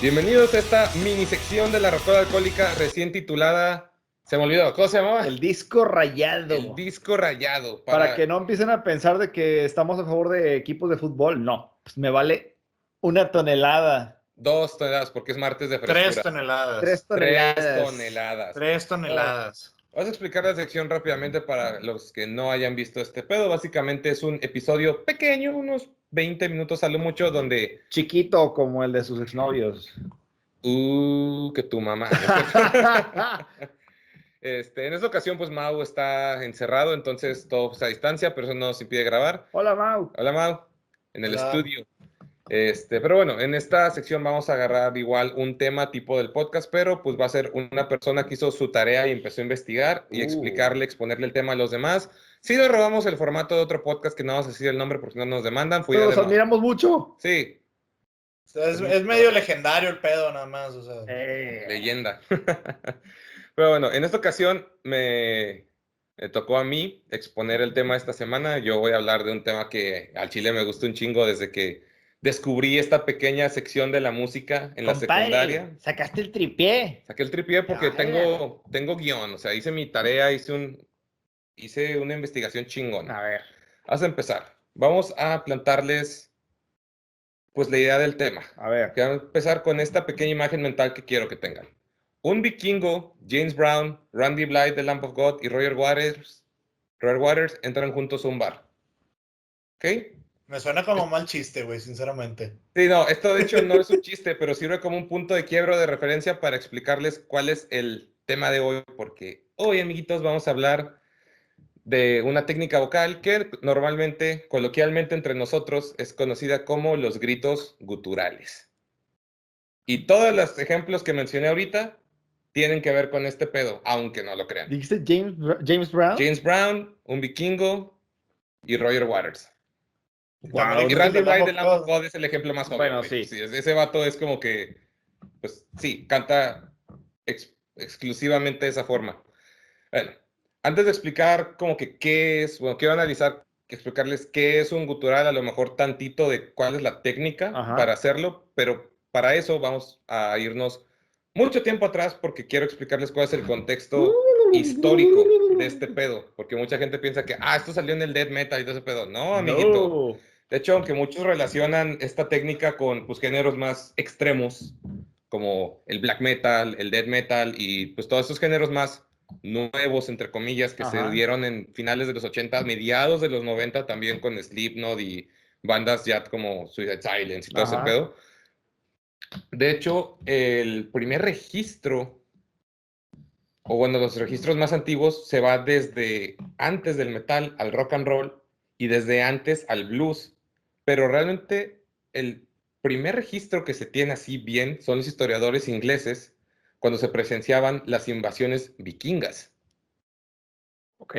Bienvenidos a esta mini sección de la Rocola Alcohólica recién titulada, se me olvidó, ¿cómo se llamaba? El disco rayado. El disco rayado. Para que no empiecen a pensar de que estamos a favor de equipos de fútbol. No, pues me vale una tonelada. 2 toneladas, porque es martes de 3 frescura. toneladas. 3 3 toneladas. toneladas. 3 toneladas. Vamos a explicar la sección rápidamente para los que no hayan visto este pedo. Básicamente es un episodio pequeño, unos 20 minutos a lo mucho, donde... Chiquito como el de sus exnovios. que tu mamá. En esta ocasión, pues Mau está encerrado, entonces todo a distancia, pero eso no nos impide grabar. Hola, Mau. Hola, Mau, en el Hola. estudio. Pero bueno, en esta sección vamos a agarrar igual un tema tipo del podcast, pero pues va a ser una persona que hizo su tarea y empezó a investigar y explicarle, exponerle el tema a los demás. Si le robamos el formato de otro podcast que no vamos a decir el nombre porque no nos demandan, fue Pero idea los de Mau. admiramos mucho. Sí, O sea, es medio legendario el pedo nada más. O sea. leyenda. Pero bueno, en esta ocasión me tocó a mí exponer el tema esta semana. Yo voy a hablar de un tema que al chile me gustó un chingo desde que descubrí esta pequeña sección de la música en la secundaria. Sacaste el tripié. Saqué el tripié porque Vaya. tengo guión, o sea, hice mi tarea, hice una investigación chingona. A ver. Vamos a empezar. Vamos a plantarles pues la idea del tema. A ver. Quiero empezar con esta pequeña imagen mental que quiero que tengan. Un vikingo, James Brown, Randy Blythe de Lamb of God y Roger Waters entran juntos a un bar. ¿Ok? Me suena como mal chiste, güey, sinceramente. Sí, no, esto de hecho no es un chiste, pero sirve como un punto de quiebro de referencia para explicarles cuál es el tema de hoy, porque hoy, amiguitos, vamos a hablar de una técnica vocal que normalmente, coloquialmente entre nosotros, es conocida como los gritos guturales. Y todos los ejemplos que mencioné ahorita tienen que ver con este pedo, aunque no lo crean. ¿Dijiste James Brown? James Brown, un vikingo y Roger Waters. Wow, Y Randy Blythe de Lamb of God es el ejemplo más obvio. Bueno, güey. sí. Ese vato es como que, pues sí, canta exclusivamente de esa forma. Bueno, antes de explicar como que qué es, bueno, quiero analizar, explicarles qué es un gutural, a lo mejor tantito de cuál es la técnica Ajá. para hacerlo, pero para eso vamos a irnos mucho tiempo atrás porque quiero explicarles cuál es el contexto histórico de este pedo, porque mucha gente piensa que, esto salió en el death metal y todo ese pedo. No, amiguito. No. De hecho, aunque muchos relacionan esta técnica con pues, géneros más extremos, como el black metal, el death metal y pues todos esos géneros más nuevos, entre comillas, que se dieron en finales de los 80, mediados de los 90, también con Slipknot y bandas ya como Suicide Silence y todo ese pedo. De hecho, el primer registro, o bueno, los registros más antiguos, se va desde antes del metal al rock and roll y desde antes al blues. Pero realmente el primer registro que se tiene así bien son los historiadores ingleses cuando se presenciaban las invasiones vikingas. Ok.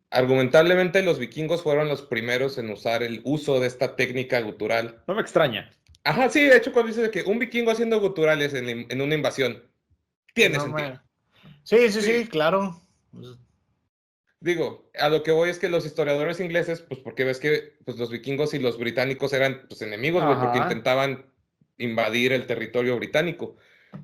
Argumentablemente los vikingos fueron los primeros en usar el uso de esta técnica gutural. No me extraña. Ajá, sí, de hecho cuando dice que un vikingo haciendo guturales en una invasión, tiene No sentido. Sí, claro. Digo, a lo que voy es que los historiadores ingleses, pues porque ves que pues, los vikingos y los británicos eran pues, enemigos, güey, porque intentaban invadir el territorio británico.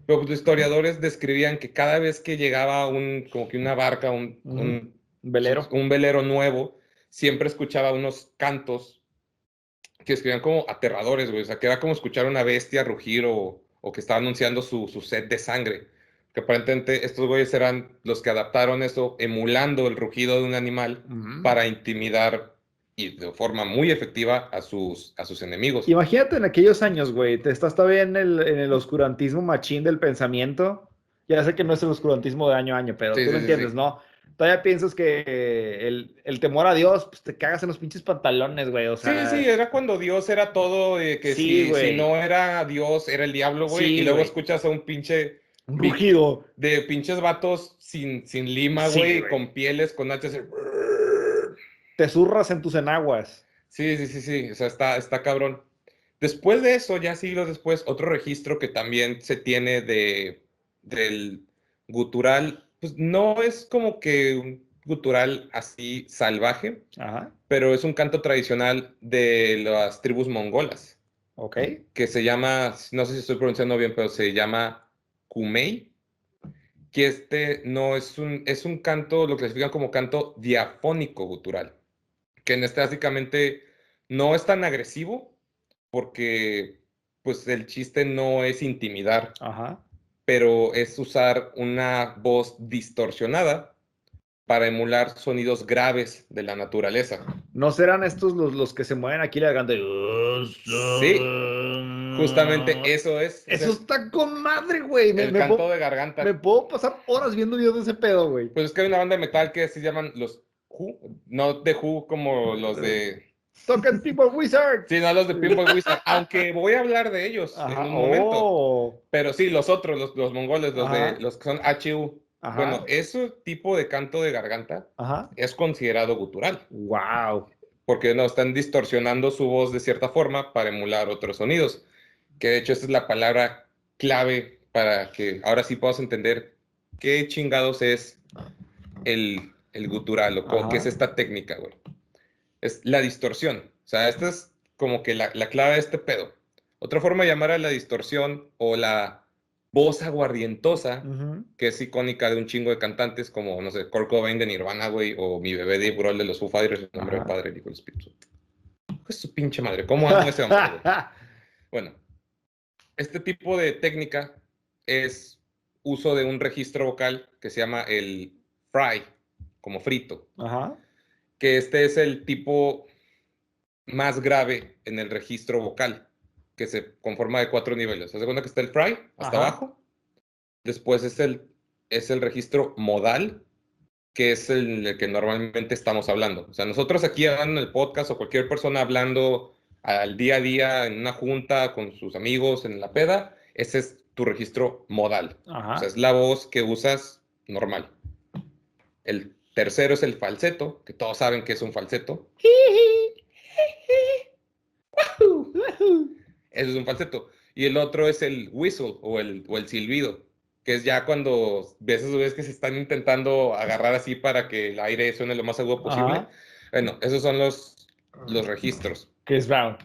Pero pues, los historiadores describían que cada vez que llegaba como que una barca, un velero. Un velero nuevo, siempre escuchaba unos cantos que escribían como aterradores, güey. O sea, que era como escuchar una bestia rugir o que estaba anunciando su sed de sangre. Que aparentemente estos güeyes eran los que adaptaron eso, emulando el rugido de un animal para intimidar y de forma muy efectiva a sus enemigos. Imagínate en aquellos años, güey, te estás todavía en el oscurantismo machín del pensamiento. Ya sé que no es el oscurantismo de año a año, pero Sí, tú lo sí, sí, entiendes, sí. ¿no? Todavía piensas que el temor a Dios, pues te cagas en los pinches pantalones, güey, o sea... Sí, era cuando Dios era todo, que Sí, si güey. no era Dios, era el diablo, güey. Sí, Y luego güey. escuchas a un pinche Un rugido. de pinches vatos sin lima, Sí, güey, güey. con pieles, con hachas. Te zurras en tus enaguas. Sí, o sea, está cabrón. Después de eso, ya siglos después, otro registro que también se tiene del gutural, pues no es como que un gutural así salvaje, Ajá. pero es un canto tradicional de las tribus mongolas. Ok. que se llama, no sé si estoy pronunciando bien, pero se llama Kumei, que no es un canto, lo clasifican como canto diafónico gutural, que en este básicamente no es tan agresivo, porque pues el chiste no es intimidar, Ajá. pero es usar una voz distorsionada para emular sonidos graves de la naturaleza. ¿No serán estos los que se mueven aquí la garganta? Sí, justamente eso es Eso está con madre, güey. el canto de Me garganta. puedo pasar horas viendo videos de ese pedo, güey. Pues es que hay una banda de metal que se llaman los Who, no de Who como los de... Tocan People Wizard. Sí, no los de Pinball Wizard, aunque voy a hablar de ellos en Ajá. un momento. Oh. Pero sí, los otros, los mongoles, Ajá. los que son HU. Ajá. Bueno, ese tipo de canto de garganta Ajá. es considerado gutural, Wow. porque no están distorsionando su voz de cierta forma para emular otros sonidos. Que de hecho esta es la palabra clave para que ahora sí puedas entender qué chingados es el gutural o qué es Ajá. esta técnica, güey. Es la distorsión. O sea, esta es como que la clave de este pedo. Otra forma de llamar a la distorsión o la voz aguardientosa, Ujú. que es icónica de un chingo de cantantes como, no sé, Kurt Cobain de Nirvana, güey, o mi bebé Dave Grohl de los Foo Fighters, en nombre del Ajá. Padre, del Hijo y del Espíritu Santo. Es su pinche madre, ¿cómo amo a ese hombre, güey? Bueno, este tipo de técnica es uso de un registro vocal que se llama el fry, como frito, Ajá. que este es el tipo más grave en el registro vocal, que se conforma de 4 niveles. ¿Se da cuenta que está el fry hasta Ajá. abajo? Después es el registro modal, que es el que normalmente estamos hablando. O sea, nosotros aquí hablando en el podcast o cualquier persona hablando al día a día en una junta con sus amigos en la peda, ese es tu registro modal. O sea, Ajá. es la voz que usas normal. El tercero es el falseto, que todos saben que es un falseto. Ese es un falseto. Y el otro es el whistle o el silbido, que es ya cuando ves que se están intentando agarrar así para que el aire suene lo más agudo posible. Ajá. Bueno, esos son los registros. Chris Brown.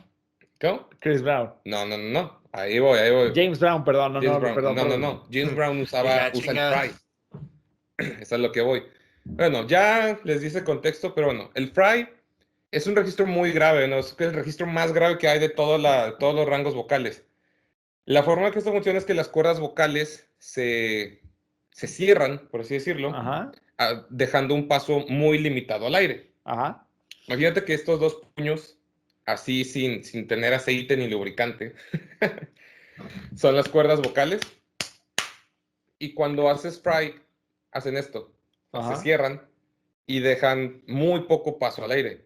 ¿Cómo? Chris Brown. No, no, no, no. Ahí voy, ahí voy. James Brown, perdón, no, James no, Brown. perdón, No, no, perdón. no. James Brown Y la usa el chingada. fry. Eso es lo que voy. Bueno, ya les dice contexto, pero bueno, el fry es un registro muy grave, ¿no? Es el registro más grave que hay de todos los rangos vocales. La forma en que esto funciona es que las cuerdas vocales se cierran, por así decirlo, Ajá. dejando un paso muy limitado al aire. Ajá. Imagínate que estos dos puños, así sin tener aceite ni lubricante, son las cuerdas vocales. Y cuando haces fry, hacen esto. O sea, se Ajá. cierran y dejan muy poco paso al aire.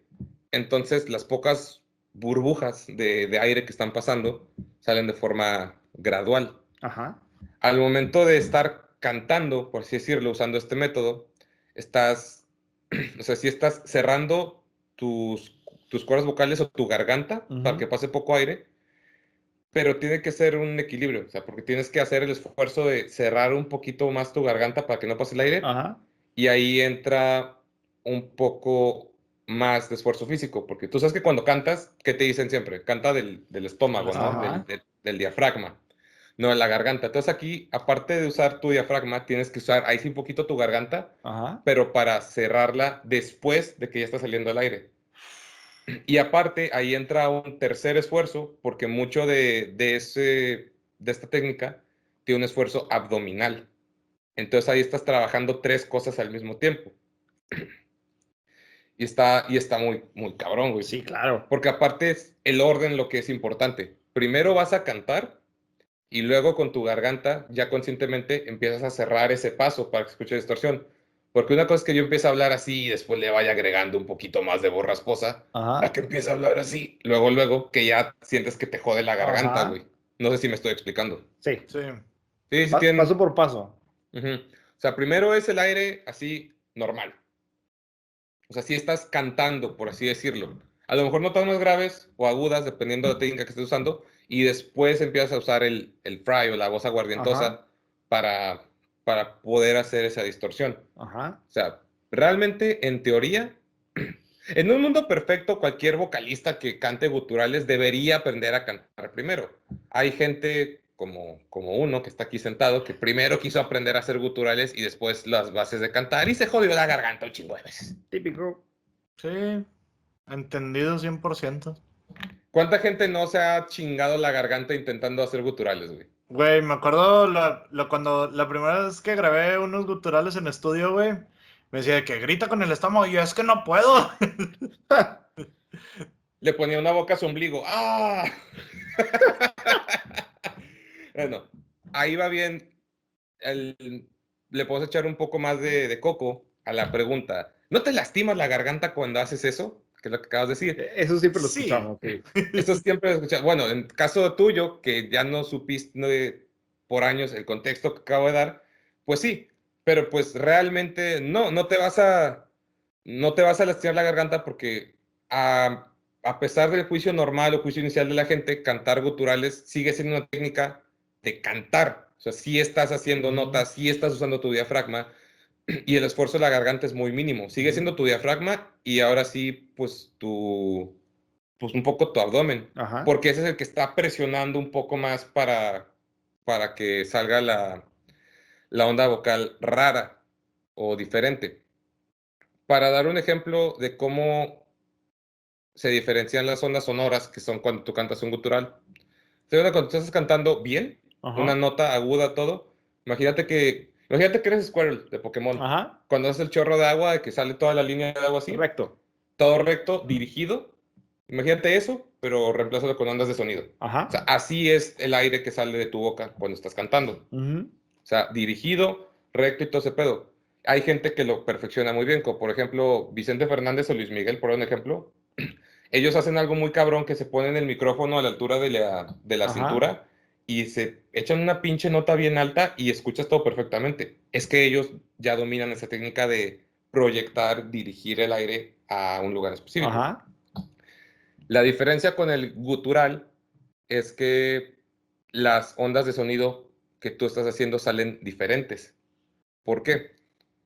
Entonces, las pocas burbujas de aire que están pasando salen de forma gradual. Ajá. Al momento de estar cantando, por así decirlo, usando este método, estás, o sea, si estás cerrando tus cuerdas vocales o tu garganta para Ujú. que pase poco aire, pero tiene que ser un equilibrio, o sea, porque tienes que hacer el esfuerzo de cerrar un poquito más tu garganta para que no pase el aire, Ajá. y ahí entra un poco más de esfuerzo físico, porque tú sabes que cuando cantas, ¿qué te dicen siempre? Canta del estómago, ¿no? Ajá. Del diafragma, no de la garganta. Entonces aquí, aparte de usar tu diafragma, tienes que usar ahí sí un poquito tu garganta, Ajá. pero para cerrarla después de que ya está saliendo el aire. Y aparte, ahí entra un tercer esfuerzo, porque mucho de esta técnica tiene un esfuerzo abdominal. Entonces ahí estás trabajando 3 cosas al mismo tiempo. Y está muy, muy cabrón, güey. Sí, claro. Porque aparte es el orden lo que es importante. Primero vas a cantar y luego con tu garganta ya conscientemente empiezas a cerrar ese paso para que escuche distorsión. Porque una cosa es que yo empiece a hablar así y después le vaya agregando un poquito más de voz rasposa, a Ajá. que empiece a hablar así, luego, que ya sientes que te jode la garganta, Ajá. güey. No sé si me estoy explicando. Sí. Sí. Sí, sí tienen. Paso por paso. Ujú. O sea, primero es el aire así normal. O sea, si estás cantando, por así decirlo. A lo mejor notas más graves o agudas, dependiendo de la técnica que estés usando, y después empiezas a usar el fry o la voz Ajá. aguardientosa para, para poder hacer esa distorsión. Ajá. O sea, realmente, en teoría, En un mundo perfecto, cualquier vocalista que cante guturales debería aprender a cantar primero. Hay gente como uno que está aquí sentado que primero quiso aprender a hacer guturales y después las bases de cantar y se jodió la garganta un chingo de veces. Típico. Sí, entendido 100%. ¿Cuánta gente no se ha chingado la garganta intentando hacer guturales, güey? Güey, me acuerdo cuando la primera vez que grabé unos guturales en estudio, güey, me decía que grita con el estómago y yo, es que no puedo. Le ponía una boca a su ombligo. ¡Ah! Bueno, ahí va bien. Le puedo echar un poco más de coco a la pregunta. ¿No te lastimas la garganta cuando haces eso? Que es lo que acabas de decir. Eso siempre lo Sí. escuchamos, sí. Eso siempre lo escuchas. Bueno, en caso tuyo, que ya no supiste por años el contexto que acabo de dar, pues sí, pero pues realmente no te vas a lastimar la garganta porque a pesar del juicio normal o juicio inicial de la gente, cantar guturales sigue siendo una técnica de cantar. O sea, sí estás haciendo notas, sí estás usando tu diafragma y el esfuerzo de la garganta es muy mínimo. Sigue siendo tu diafragma y ahora sí, pues un poco tu abdomen, Ajá. porque ese es el que está presionando un poco más para que salga la onda vocal rara o diferente. Para dar un ejemplo de cómo se diferencian las ondas sonoras, que son cuando tú cantas un gutural. Cuando tú estás cantando bien, una Ajá. nota aguda, todo, imagínate que eres Squirtle de Pokémon. Ajá. Cuando haces el chorro de agua, de que sale toda la línea de agua así, Recto. todo recto, dirigido. Imagínate eso, pero reemplázalo con ondas de sonido. O sea, Ajá. así es el aire que sale de tu boca cuando estás cantando. Ujú. O sea, dirigido, recto y todo ese pedo. Hay gente que lo perfecciona muy bien, como por ejemplo Vicente Fernández o Luis Miguel, por un ejemplo. Ellos hacen algo muy cabrón que se ponen el micrófono a la altura de la Ajá. cintura y se echan una pinche nota bien alta y escuchas todo perfectamente. Es que ellos ya dominan esa técnica de proyectar, dirigir el aire a un lugar específico. Ajá. La diferencia con el gutural es que las ondas de sonido que tú estás haciendo salen diferentes. ¿Por qué?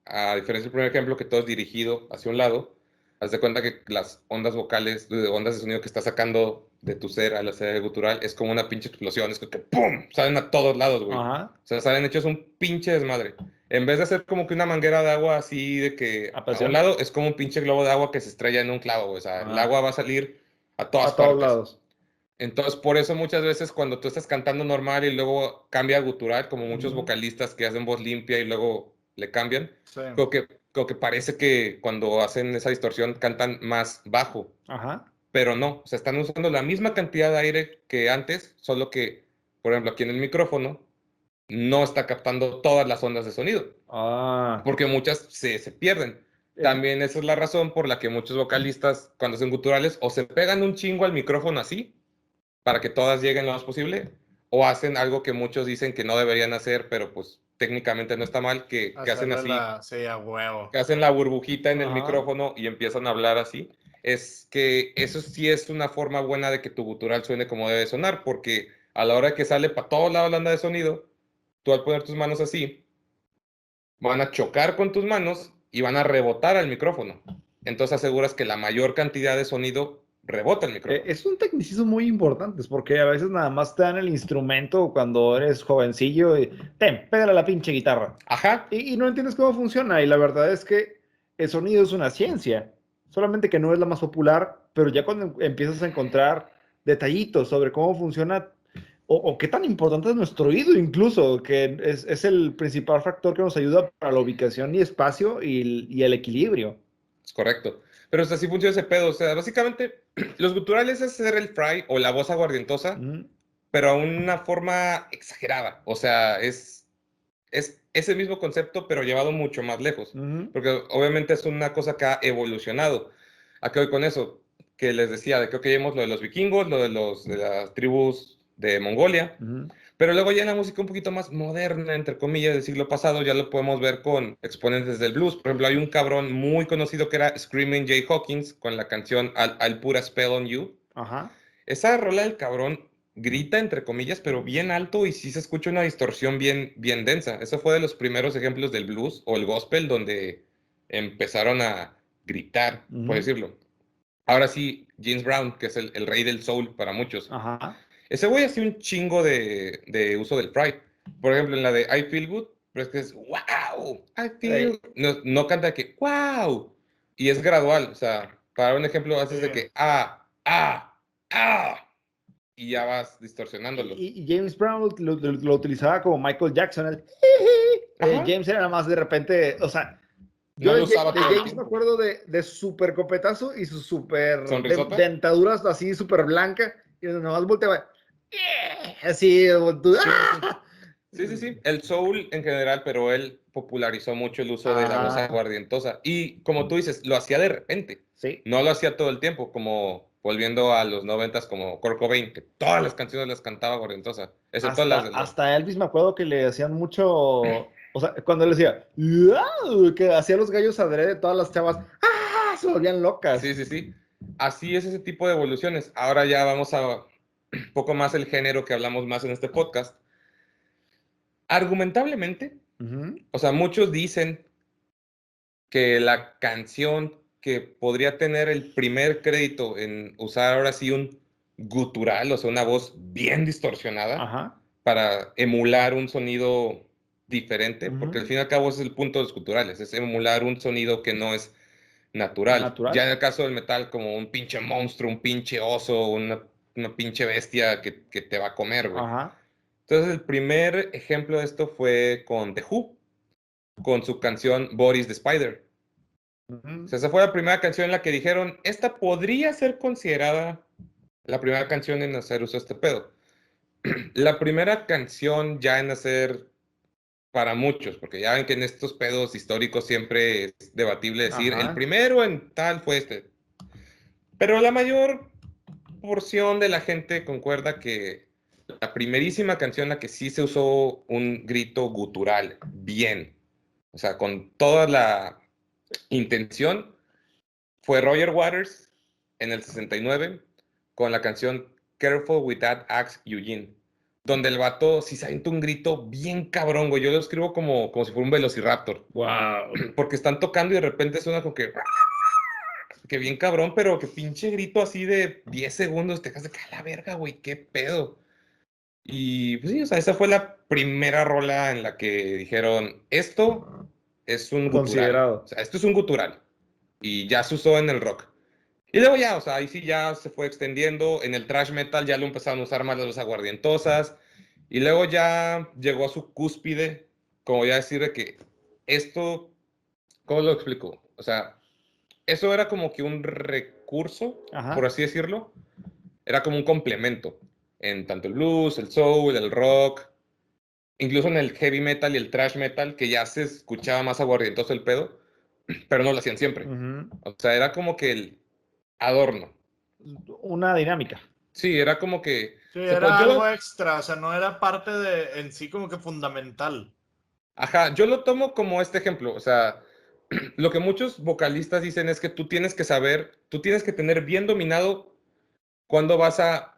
A diferencia del primer ejemplo, que todo es dirigido hacia un lado, haz de cuenta que las ondas vocales, ondas de sonido que estás sacando de tu ser al hacer el gutural, es como una pinche explosión, es como que ¡pum! Salen a todos lados, güey. Ajá. O sea, salen hechos un pinche desmadre. En vez de hacer como que una manguera de agua así de que A a un presión. lado es como un pinche globo de agua que se estrella en un clavo, güey. O sea, el Ajá. agua va a salir a todas A todos partes. lados. Entonces, por eso muchas veces cuando tú estás cantando normal y luego cambia a gutural, como muchos Ujú. vocalistas que hacen voz limpia y luego le cambian, Sí. creo que parece que cuando hacen esa distorsión cantan más bajo, Ajá. pero no, o sea, están usando la misma cantidad de aire que antes, solo que, por ejemplo, aquí en el micrófono no está captando todas las ondas de sonido, Ah. porque muchas se pierden. Es- También esa es la razón por la que muchos vocalistas cuando hacen guturales o se pegan un chingo al micrófono así, para que todas lleguen lo más posible, o hacen algo que muchos dicen que no deberían hacer, pero pues técnicamente no está mal, que hacen Hacerle así, sí, a huevo. que hacen la burbujita en el Ajá. micrófono y empiezan a hablar así. Es que eso sí es una forma buena de que tu gutural suene como debe sonar, porque a la hora que sale para todos lados la onda de sonido, tú al poner tus manos así, van a chocar con tus manos y van a rebotar al micrófono. Entonces aseguras que la mayor cantidad de sonido rebota el micrófono. Es un tecnicismo muy importante, porque a veces nada más te dan el instrumento cuando eres jovencillo y pégale a la pinche guitarra. Ajá, Y no entiendes cómo funciona. Y la verdad es que el sonido es una ciencia, solamente que no es la más popular, pero ya cuando empiezas a encontrar detallitos sobre cómo funciona o qué tan importante es nuestro oído incluso, que es el principal factor que nos ayuda para la ubicación y espacio y el equilibrio. es correcto. Pero o sea, así funciona ese pedo. O sea, básicamente, los guturales es hacer el fry o la voz aguardientosa, Ujú, pero a una forma exagerada. O sea, es ese mismo concepto, pero llevado mucho más lejos. ujú, Porque obviamente es una cosa que ha evolucionado. ¿A qué voy con eso? Que les decía, de que vimos lo de los vikingos, lo de las tribus de Mongolia. ujú. Pero luego ya en la música un poquito más moderna, entre comillas, del siglo pasado, ya lo podemos ver con exponentes del blues. Por ejemplo, hay un cabrón muy conocido que era Screaming Jay Hawkins con la canción I'll Put a Spell on You. Ajá. Esa rola del cabrón grita, entre comillas, pero bien alto y sí se escucha una distorsión bien, bien densa. Eso fue de los primeros ejemplos del blues o el gospel donde empezaron a gritar, por Ujú. decirlo. ahora sí, James Brown, que es el rey del soul para muchos. Ajá. Ese güey hacía un chingo de uso del fry. Por ejemplo, en la de I Feel Good, pero es que es wow, I feel. No canta que wow. Y es gradual. O sea, para un ejemplo, haces de que ah. Y ya vas distorsionándolo. Y James Brown lo utilizaba como Michael Jackson. Ajá. James era nada más de repente, o sea, yo No de, lo usaba de todo el James me tiempo. acuerdo de súper copetazo y su súper ¿Sonrisota? dentaduras así súper blanca y nada más volteaba. Así, Sí. El soul en general, pero él popularizó mucho el uso de la voz Ajá, aguardientosa. Y como tú dices, lo hacía de repente. sí. No lo hacía todo el tiempo, como volviendo a los 90s como Kurt Cobain, que todas las canciones las cantaba aguardientosa, excepto las de los... Hasta Elvis me acuerdo que le hacían mucho, o sea, cuando él decía, "Uau", que hacía los gallos adrede, todas las chavas, se volvían locas. Sí. Así es ese tipo de evoluciones. Ahora ya vamos a un poco más el género que hablamos más en este podcast. Argumentablemente, Ujú. o sea, muchos dicen que la canción que podría tener el primer crédito en usar ahora sí un gutural, o sea, una voz bien distorsionada Ajá. para emular un sonido diferente, porque al Ujú. fin y al cabo ese es el punto de los guturales, es emular un sonido que no es natural. Ya Natural. en el caso del metal, como un pinche monstruo, un pinche oso, una pinche bestia que te va a comer, güey. Ajá. Entonces, el primer ejemplo de esto fue con The Who, con su canción Boris the Spider. O Ujú. sea, esa fue la primera canción en la que dijeron, esta podría ser considerada la primera canción en hacer uso de este pedo. La primera canción ya en hacer para muchos, porque ya ven que en estos pedos históricos siempre es debatible decir, el Ajá. primero en tal fue este. Pero la mayor porción de la gente concuerda que la primerísima canción en la que sí se usó un grito gutural, bien, o sea, con toda la intención, fue Roger Waters en el 69 con la canción Careful with That Axe Eugene, donde el vato sí se avienta un grito bien cabrón, güey. Yo lo escribo como si fuera un velociraptor, Wow. porque están tocando y de repente suena como que bien cabrón, pero que pinche grito así de 10 segundos, te dejas de caer la verga, güey, qué pedo. Y pues sí, o sea, esa fue la primera rola en la que dijeron, esto es un gutural, o Considerado. sea, esto es un gutural. Y ya se usó en el rock. Y luego ya, o sea, ahí sí ya se fue extendiendo. En el thrash metal ya lo empezaron a usar más las aguardientosas. Y luego ya llegó a su cúspide, como ya decir de que esto, ¿cómo lo explico? O sea, eso era como que un recurso, por Ajá. así decirlo. Era como un complemento en tanto el blues, el soul, el rock, incluso en el heavy metal y el thrash metal, que ya se escuchaba más aguardientoso el pedo, pero no lo hacían siempre. Ujú. O sea, era como que el adorno. Una dinámica. Sí, era como que Sí, se era algo yo, extra, o sea, no era parte de en sí como que fundamental. ajá, yo lo tomo como este ejemplo, o sea, lo que muchos vocalistas dicen es que tú tienes que saber, tú tienes que tener bien dominado cuándo vas a,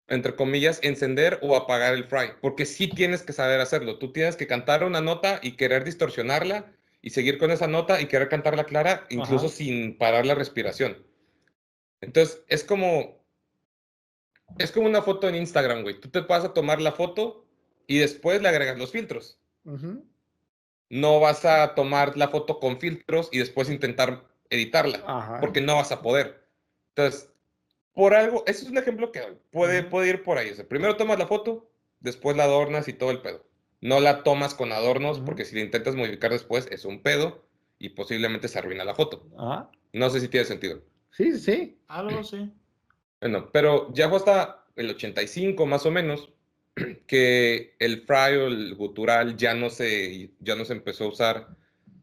entre comillas, encender o apagar el fry, porque sí tienes que saber hacerlo. Tú tienes que cantar una nota y querer distorsionarla y seguir con esa nota y querer cantarla clara, incluso Ajá. sin parar la respiración. Entonces, es como una foto en Instagram, güey. Tú te vas a tomar la foto y después le agregas los filtros. Ujú. No vas a tomar la foto con filtros y después intentar editarla, Ajá. porque no vas a poder. Entonces, por algo, ese es un ejemplo que puede, Ujú. puede ir por ahí. O sea, primero tomas la foto, después la adornas y todo el pedo. No la tomas con adornos, Ujú. porque si la intentas modificar después es un pedo y posiblemente se arruina la foto. Ajá. No sé si tiene sentido. Sí, sí. Algo sí. Bueno, pero ya fue hasta el 85 más o menos que el fry o el gutural ya no se empezó a usar,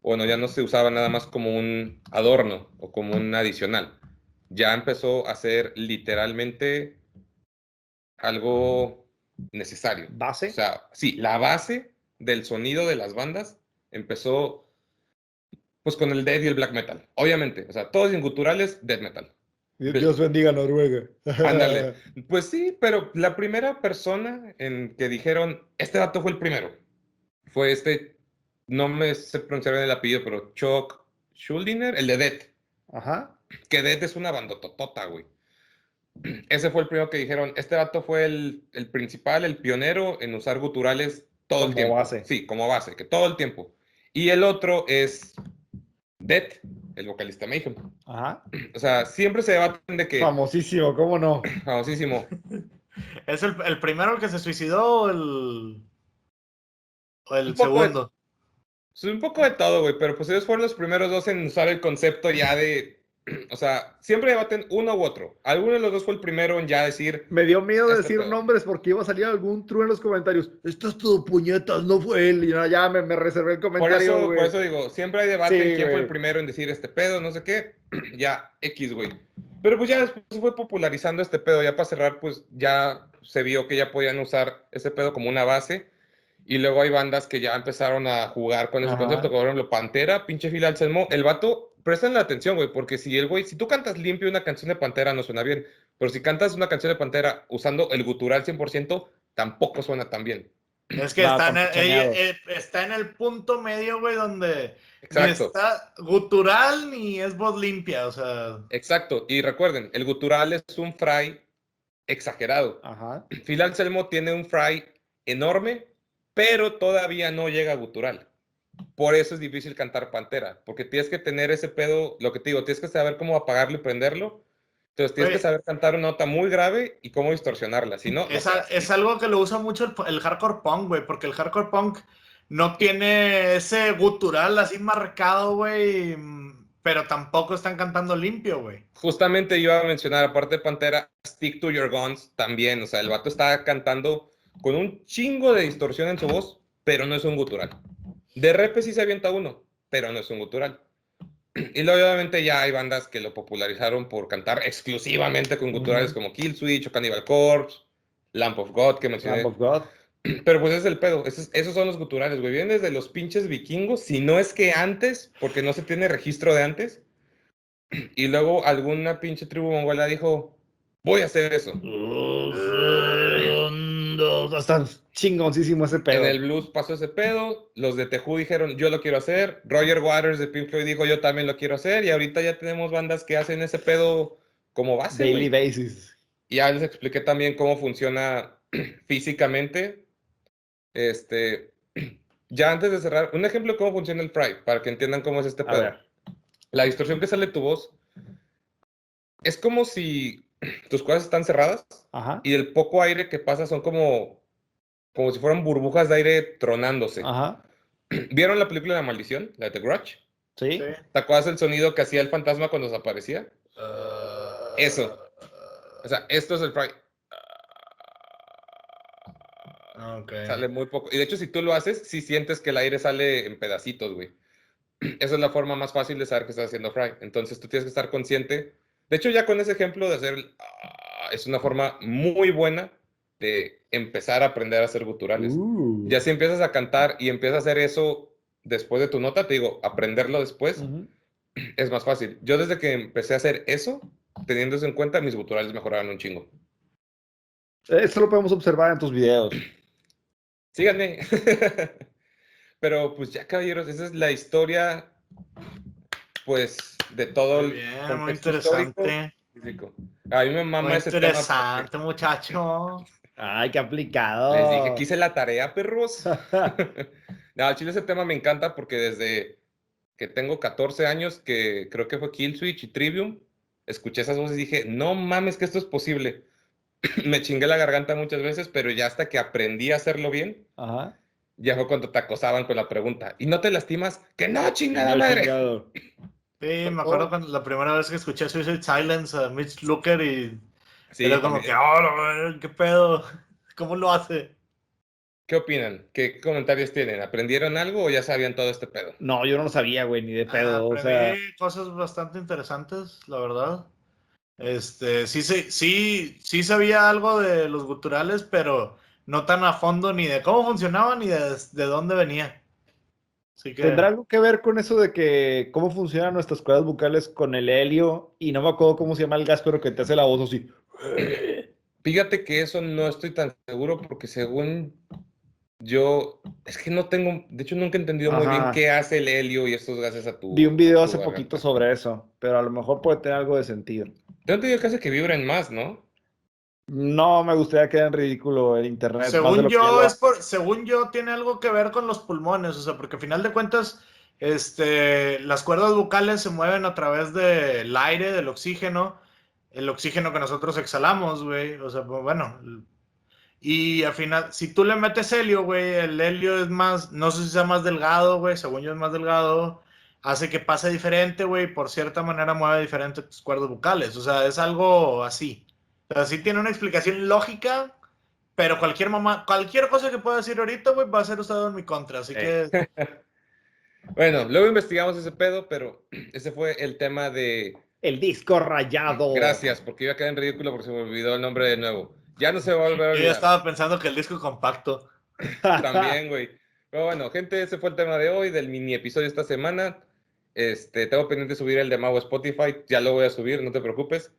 bueno, ya no se usaba nada más como un adorno o como un adicional. Ya empezó a ser literalmente algo necesario. O Base. sea, sí, la base del sonido de las bandas empezó pues con el death y el black metal. Obviamente, o sea, todos en guturales, death metal. Dios bendiga Noruega. Ándale. Pues sí, pero la primera persona en que dijeron, este dato fue el primero, fue no me sé pronunciar bien el apellido, pero Chuck Schuldiner, el de Death. Ajá. que Dead es una bandototota, güey. Ese fue el primero que dijeron, este vato fue el principal, el pionero en usar guturales todo el Como tiempo. base. Sí, como base, que todo el tiempo. Y el otro es Dead, el vocalista Mayhem. Ajá. O sea, siempre se debaten de que, Famosísimo, ¿cómo no? famosísimo, ¿Es el primero que se suicidó o o un el poco de, segundo? un poco de todo, güey, pero pues ellos fueron los primeros dos en usar el concepto ya de, o sea, siempre debaten uno u otro. Alguno de los dos fue el primero en ya decir, Me dio miedo este decir pedo. nombres porque iba a salir algún true en los comentarios. Estás todo puñetas, no fue él. Y no, ya me reservé el comentario, Por güey. eso digo, siempre hay debate en Sí, quién fue el güey. primero en decir este pedo, no sé qué, ya, X, güey. Pero pues ya después se fue popularizando este pedo, ya para cerrar, pues ya se vio que ya podían usar ese pedo como una base. Y luego hay bandas que ya empezaron a jugar con ese concepto, Ajá. como por ejemplo Pantera, pinche Phil Anselmo. El vato, presten la atención, güey, porque si el güey, si tú cantas limpio una canción de Pantera no suena bien, pero si cantas una canción de Pantera usando el gutural 100%, tampoco suena tan bien. Es que No, están pichoneados. está en el punto medio, güey, donde ni Exacto, está gutural ni es voz limpia, o sea. exacto. Y recuerden, el gutural es un fry exagerado. Ajá. Phil Anselmo tiene un fry enorme, pero todavía no llega a gutural. Por eso es difícil cantar Pantera, porque tienes que tener ese pedo, lo que te digo, tienes que saber cómo apagarlo y prenderlo. Entonces tienes que Güey, saber cantar una nota muy grave y cómo distorsionarla, si no, no queda. es algo que lo usa mucho el hardcore punk, güey, porque el hardcore punk no tiene ese gutural así marcado, güey, pero tampoco están cantando limpio, güey. Justamente yo iba a mencionar, aparte de Pantera, Stick to Your Guns también, o sea, el vato está cantando con un chingo de distorsión en su voz, pero no es un gutural. De repente sí se avienta uno, pero no es un gutural. Y luego obviamente ya hay bandas que lo popularizaron por cantar exclusivamente con guturales como Killswitch o Cannibal Corpse, Lamp of God que Lamb mencioné. of God. Pero pues ese es el pedo, esos son los guturales, güey. Vienen desde los pinches vikingos, si no es que antes, porque no se tiene registro de antes. Y luego alguna pinche tribu mongola dijo, voy a hacer eso. Está chingoncísimo ese En pedo. el blues pasó ese pedo, los de The Who dijeron, yo lo quiero hacer. Roger Waters de Pink Floyd dijo, yo también lo quiero hacer. Y ahorita ya tenemos bandas que hacen ese pedo como base, Daily güey. basis. Y ya les expliqué también cómo funciona físicamente. Este, ya antes de cerrar, un ejemplo de cómo funciona el fry, para que entiendan cómo es este A pedo. ver. La distorsión que sale de tu voz es como si tus cuerdas están cerradas Ajá. y el poco aire que pasa son como si fueran burbujas de aire tronándose. Ajá. ¿Vieron la película La Maldición, la de The Grudge? Sí. Sí. ¿Te acuerdas el sonido que hacía el fantasma cuando desaparecía? Eso. O sea, esto es el fry. Ok. Sale muy poco. Y de hecho, si tú lo haces, sí sientes que el aire sale en pedacitos, güey. Esa es la forma más fácil de saber que estás haciendo fry. Entonces tú tienes que estar consciente. De hecho, ya con ese ejemplo de hacer es una forma muy buena de empezar a aprender a hacer guturales. Ya si empiezas a cantar y empiezas a hacer eso después de tu nota, te digo, aprenderlo después Ujú. es más fácil. Yo desde que empecé a hacer eso, teniendo eso en cuenta, mis guturales mejoraron un chingo. Esto lo podemos observar en tus videos. Síganme. Pero pues ya, caballeros, esa es la historia, pues, de todo Muy el bien, muy contexto histórico interesante. y físico. A mí me Muy mama ese tema porque interesante, muchacho. Ay, qué les dije que aplicado. hice la tarea, perros. No, al chile ese tema me encanta porque desde que tengo 14 años, que creo que fue Killswitch y Trivium, escuché esas voces y dije, no mames que esto es posible. Me chingué la garganta muchas veces, pero ya hasta que aprendí a hacerlo bien, Ajá. ya fue cuando te acosaban con la pregunta. ¿Y no te lastimas? Que no, Que chingada no, madre. chingado. Sí, me acuerdo Oh, cuando la primera vez que escuché Suicide Silence a Mitch Looker y sí, era como que, también. oh, qué pedo, ¿cómo lo hace? ¿Qué opinan? ¿Qué comentarios tienen? ¿Aprendieron algo o ya sabían todo este pedo? No, yo no lo sabía, güey, ni de pedo. O sea, Aprendí cosas bastante interesantes, la verdad. Sí sabía algo de los guturales, pero no tan a fondo ni de cómo funcionaban ni de dónde venía. Así ¿tendrá que, algo que ver con eso de que cómo funcionan nuestras cuerdas vocales con el helio? Y no me acuerdo cómo se llama el gas, pero que te hace la voz así. Fíjate que eso no estoy tan seguro porque según Es que no tengo, de hecho nunca he entendido muy bien Ajá. qué hace el helio y estos gases a tu Vi un video tu hace garganta. poquito sobre eso, pero a lo mejor puede tener algo de sentido. Tengo entendido que hace que vibren más, ¿no? No me gustaría quedar en ridículo el internet, más de Según lo que ya yo, lo hace. según yo, tiene algo que ver con los pulmones, o sea, porque al final de cuentas, las cuerdas vocales se mueven a través del aire, del oxígeno, el oxígeno que nosotros exhalamos, güey, o sea, pues, bueno, y al final, si tú le metes helio, güey, el helio es más, no sé si sea más delgado, güey, según yo es más delgado, hace que pase diferente, güey, por cierta manera mueve diferente tus cuerdas vocales, o sea, es algo así. O sea, sí tiene una explicación lógica, pero cualquier cosa que pueda decir ahorita, güey, va a ser usado en mi contra, así que Bueno, luego investigamos ese pedo, pero ese fue el tema de... El disco rayado. Gracias, porque iba a quedar en ridículo porque se me olvidó el nombre de nuevo. Ya no se va a volver a yo ya olvidar. estaba pensando que el disco compacto. También, güey. Pero bueno, gente, ese fue el tema de hoy, del mini episodio esta semana. Tengo pendiente subir el de Mau a Spotify. Ya lo voy a subir, no te preocupes.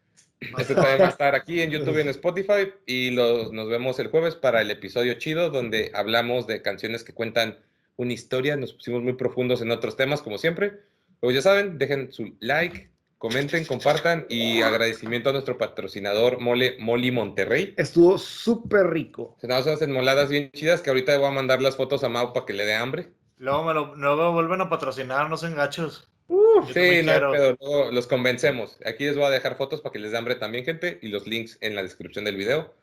Este también va a estar aquí en YouTube y en Spotify. Y nos vemos el jueves para el episodio chido, donde hablamos de canciones que cuentan una historia. Nos pusimos muy profundos en otros temas, como siempre. Pues ya saben, dejen su like, comenten, compartan. Y agradecimiento a nuestro patrocinador Moli Monterrey. Estuvo súper rico. Se nos hacen moladas bien chidas que ahorita voy a mandar las fotos a Mau para que le dé hambre. Luego vuelven a patrocinar, no sean gachos. Yo Sí, también no hay quiero. pedo, luego los convencemos. Aquí les voy a dejar fotos para que les dé hambre también, gente, y los links en la descripción del video.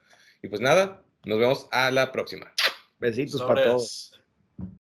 Y pues nada, nos vemos a la próxima. Besitos para todos. Sobres.